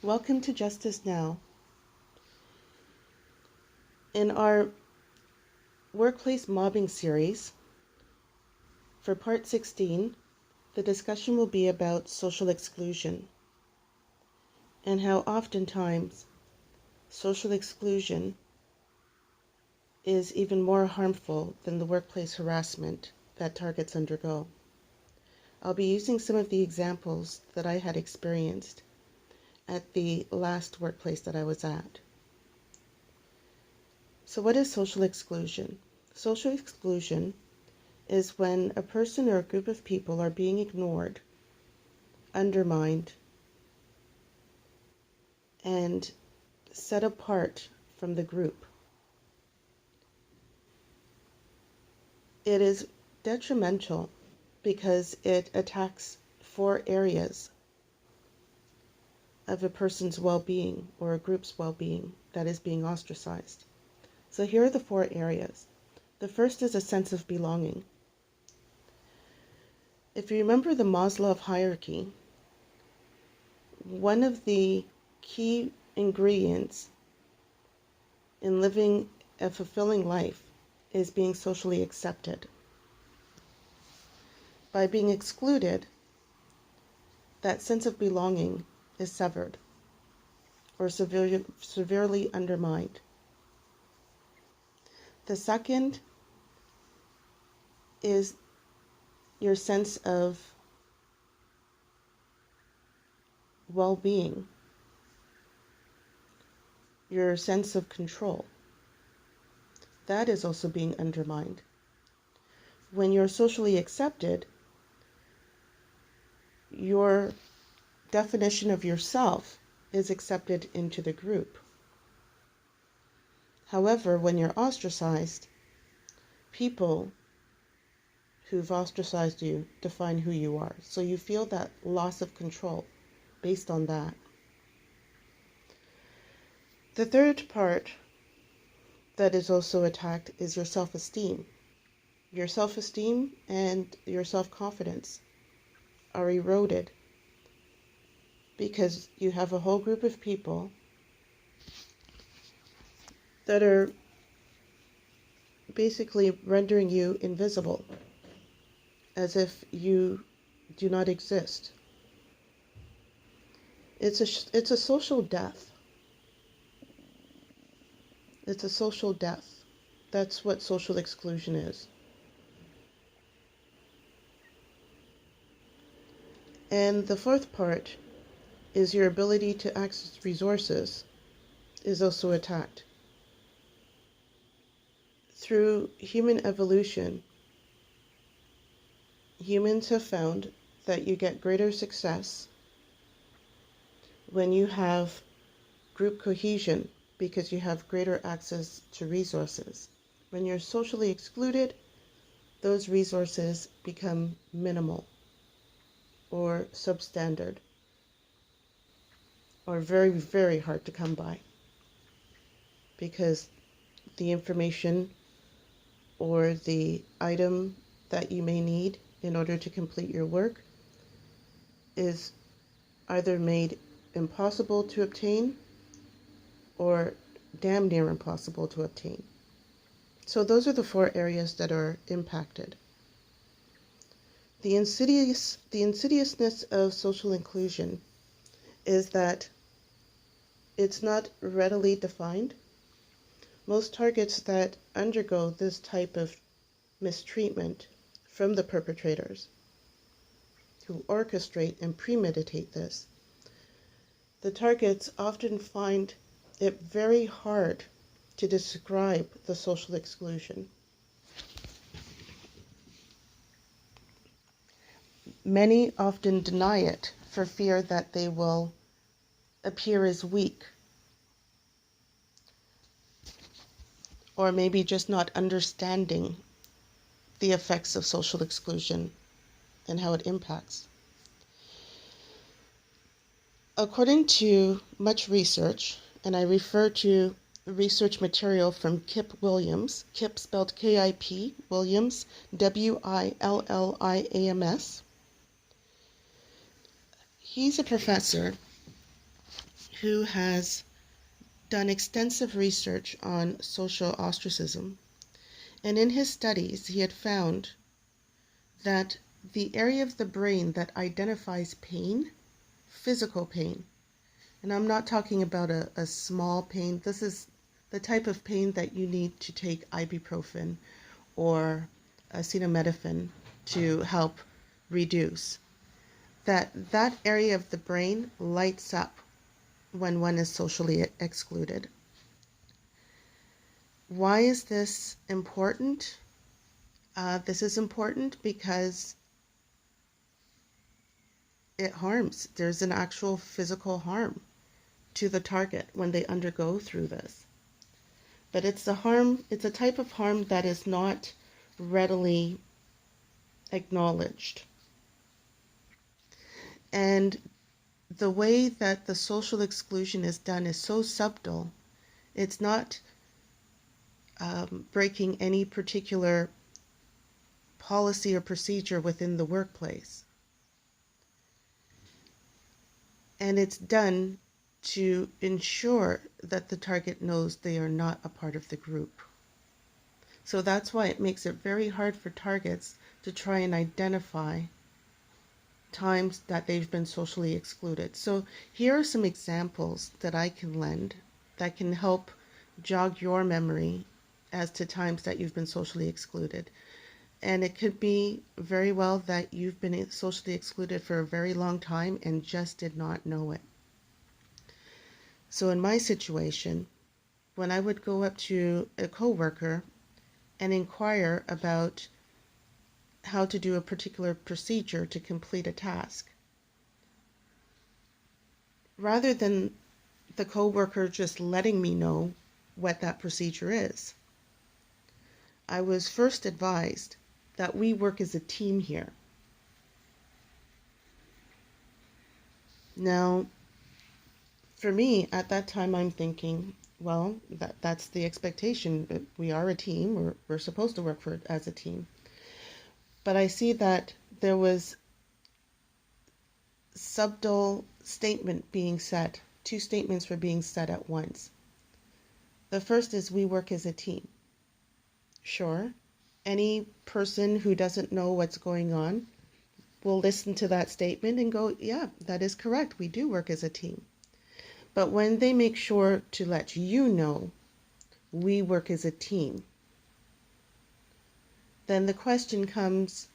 Welcome to Justice Now. In our workplace mobbing series, for part 16, the discussion will be about social exclusion and how oftentimes social exclusion is even more harmful than the workplace harassment that targets undergo. I'll be using some of the examples that I had experienced at the last workplace that I was at. So what is social exclusion? Social exclusion is when a person or a group of people are being ignored, undermined, and set apart from the group. It is detrimental because it attacks 4 areas of a person's well-being or a group's well-being that is being ostracized. So here are the 4 areas. The first is a sense of belonging. If you remember the Maslow hierarchy, one of the key ingredients in living a fulfilling life is being socially accepted. By being excluded, that sense of belonging is severed or severely undermined. The second is your sense of well-being, your sense of control. That is also being undermined. When you're socially accepted, your definition of yourself is accepted into the group. However, when you're ostracized, people who've ostracized you define who you are. So you feel that loss of control based on that. The third part that is also attacked is your self-esteem. Your self-esteem and your self-confidence are eroded because you have a whole group of people that are basically rendering you invisible, as if you do not exist. It's a social death. It's a social death. That's what social exclusion is. And the fourth part is your ability to access resources is also attacked. Through human evolution, humans have found that you get greater success when you have group cohesion because you have greater access to resources. When you're socially excluded, those resources become minimal or substandard or very, very hard to come by because the information or the item that you may need in order to complete your work is either made impossible to obtain or damn near impossible to obtain. So those are the 4 areas that are impacted. The insidiousness of social inclusion is that it's not readily defined. Most targets that undergo this type of mistreatment from the perpetrators who orchestrate and premeditate this, the targets often find it very hard to describe the social exclusion. Many often deny it for fear that they will appear as weak, or maybe just not understanding the effects of social exclusion and how it impacts. According to much research, and I refer to research material from Kip Williams, Kip spelled K-I-P, Williams, W-I-L-L-I-A-M-S. He's a professor who has done extensive research on social ostracism. And in his studies, he had found that the area of the brain that identifies pain, physical pain, and I'm not talking about a small pain, this is the type of pain that you need to take ibuprofen or acetaminophen to help reduce, that area of the brain lights up when one is socially excluded. Why is this important? This is important because it harms. There's an actual physical harm to the target when they undergo through this. But it's a type of harm that is not readily acknowledged. And the way that the social exclusion is done is so subtle. It's not breaking any particular policy or procedure within the workplace. And it's done to ensure that the target knows they are not a part of the group. So that's why it makes it very hard for targets to try and identify times that they've been socially excluded. So here are some examples that I can lend that can help jog your memory as to times that you've been socially excluded. And it could be very well that you've been socially excluded for a very long time and just did not know it. So in my situation, when I would go up to a coworker and inquire about how to do a particular procedure to complete a task, rather than the coworker just letting me know what that procedure is, I was first advised that we work as a team here. Now, for me, at that time, I'm thinking, well, that's the expectation. We are a team. We're supposed to work as a team. But I see that there was subtle statement being said. Two statements were being said at once. The first is we work as a team. Sure, any person who doesn't know what's going on will listen to that statement and go, yeah, that is correct. We do work as a team. But when they make sure to let you know we work as a team, then the question comes,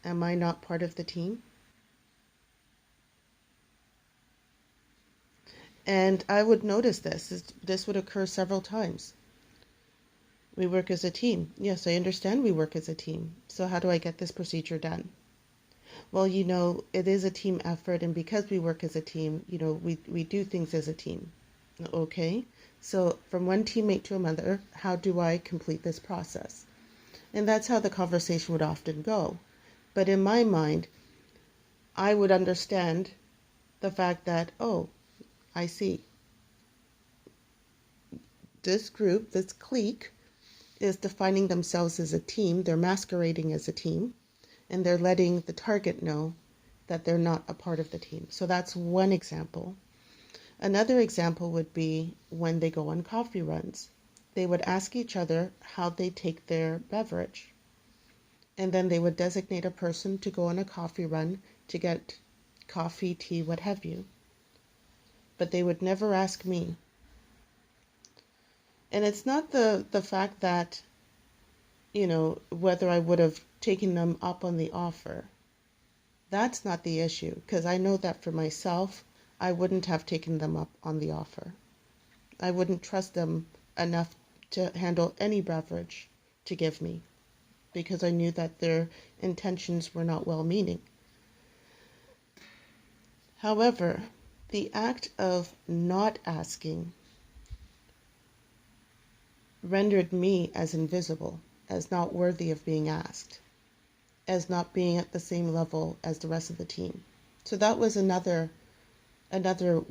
am I not part of the team? And I would notice this. This would occur several times. We work as a team. Yes, I understand we work as a team. So how do I get this procedure done? Well, it is a team effort, and because we work as a team, we do things as a team. Okay, so from one teammate to another, how do I complete this process? And that's how the conversation would often go. But in my mind, I would understand the fact that, oh, I see. This group, this clique, is defining themselves as a team. They're masquerading as a team, and they're letting the target know that they're not a part of the team. So that's one example. Another example would be when they go on coffee runs. They would ask each other how they take their beverage. And then they would designate a person to go on a coffee run to get coffee, tea, what have you. But they would never ask me. And it's not the fact that, whether I would have taken them up on the offer. That's not the issue, because I know that for myself, I wouldn't have taken them up on the offer. I wouldn't trust them enough to handle any beverage to give me, because I knew that their intentions were not well-meaning. However, the act of not asking rendered me as invisible, as not worthy of being asked, as not being at the same level as the rest of the team. So that was another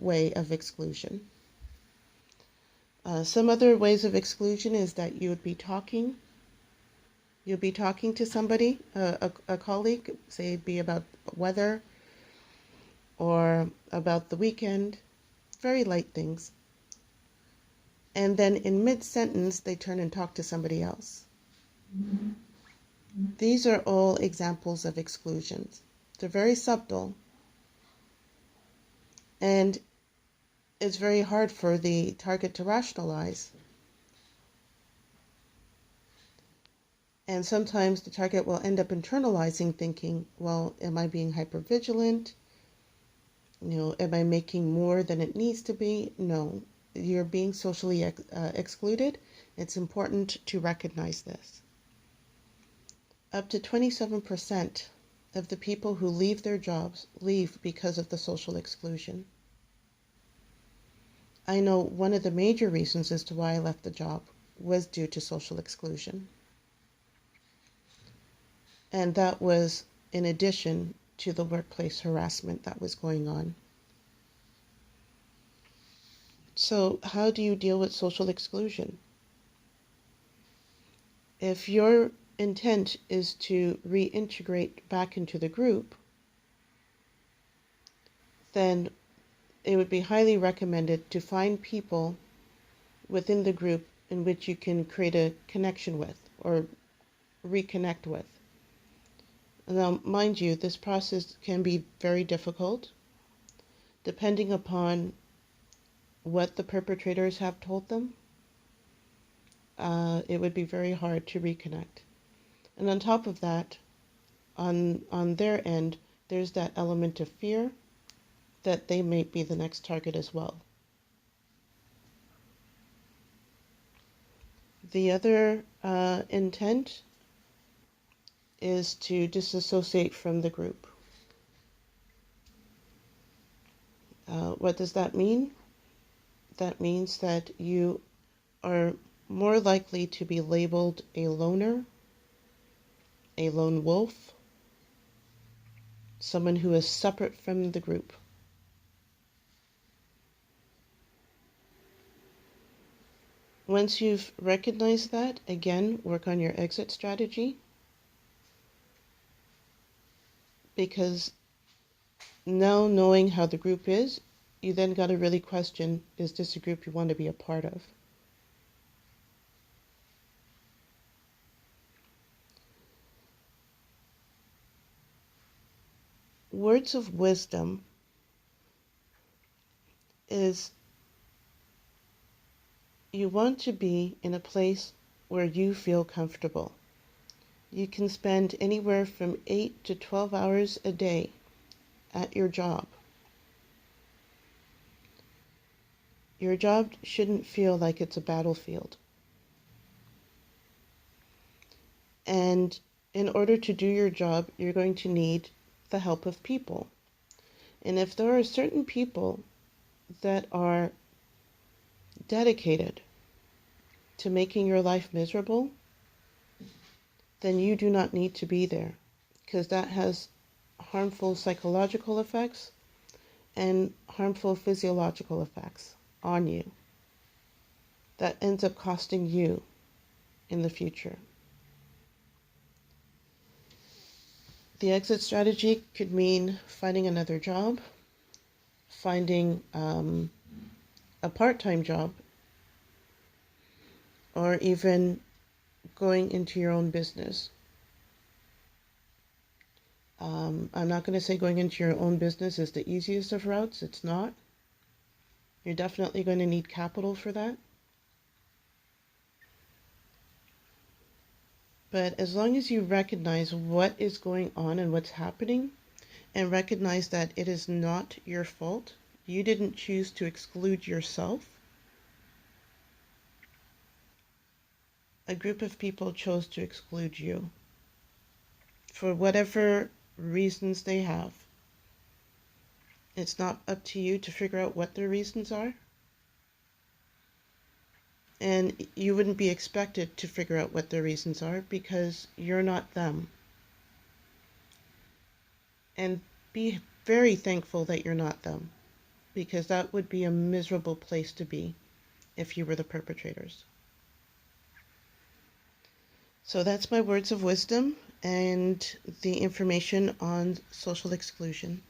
way of exclusion. Some other ways of exclusion is that you'll be talking to somebody, a colleague, say it be about weather or about the weekend, very light things. And then in mid-sentence, they turn and talk to somebody else. These are all examples of exclusions. They're very subtle, and it's very hard for the target to rationalize. And sometimes the target will end up internalizing, thinking, well, am I being hypervigilant? Am I making more than it needs to be? No, you're being socially excluded. It's important to recognize this. Up to 27% of the people who leave their jobs leave because of the social exclusion. I know one of the major reasons as to why I left the job was due to social exclusion. And that was in addition to the workplace harassment that was going on. So how do you deal with social exclusion? If your intent is to reintegrate back into the group, then it would be highly recommended to find people within the group in which you can create a connection with or reconnect with. Now, mind you, this process can be very difficult depending upon what the perpetrators have told them. It would be very hard to reconnect. And on top of that, on their end, there's that element of fear that they may be the next target as well. The other intent is to disassociate from the group. What does that mean? That means that you are more likely to be labeled a loner, a lone wolf, someone who is separate from the group. Once you've recognized that, again, work on your exit strategy, because now knowing how the group is, you then got to really question, is this a group you want to be a part of? Words of wisdom is you want to be in a place where you feel comfortable. You can spend anywhere from 8 to 12 hours a day at your job. Your job shouldn't feel like it's a battlefield. And in order to do your job, you're going to need the help of people. And if there are certain people that are dedicated to making your life miserable, then you do not need to be there, because that has harmful psychological effects and harmful physiological effects on you that ends up costing you in the future. The exit strategy could mean finding another job, finding a part-time job, or even going into your own business. I'm not going to say going into your own business is the easiest of routes. It's not. You're definitely going to need capital for that. But as long as you recognize what is going on and what's happening, and recognize that it is not your fault, you didn't choose to exclude yourself. A group of people chose to exclude you for whatever reasons they have. It's not up to you to figure out what their reasons are. And you wouldn't be expected to figure out what their reasons are because you're not them. And be very thankful that you're not them, because that would be a miserable place to be if you were the perpetrators. So that's my words of wisdom and the information on social exclusion.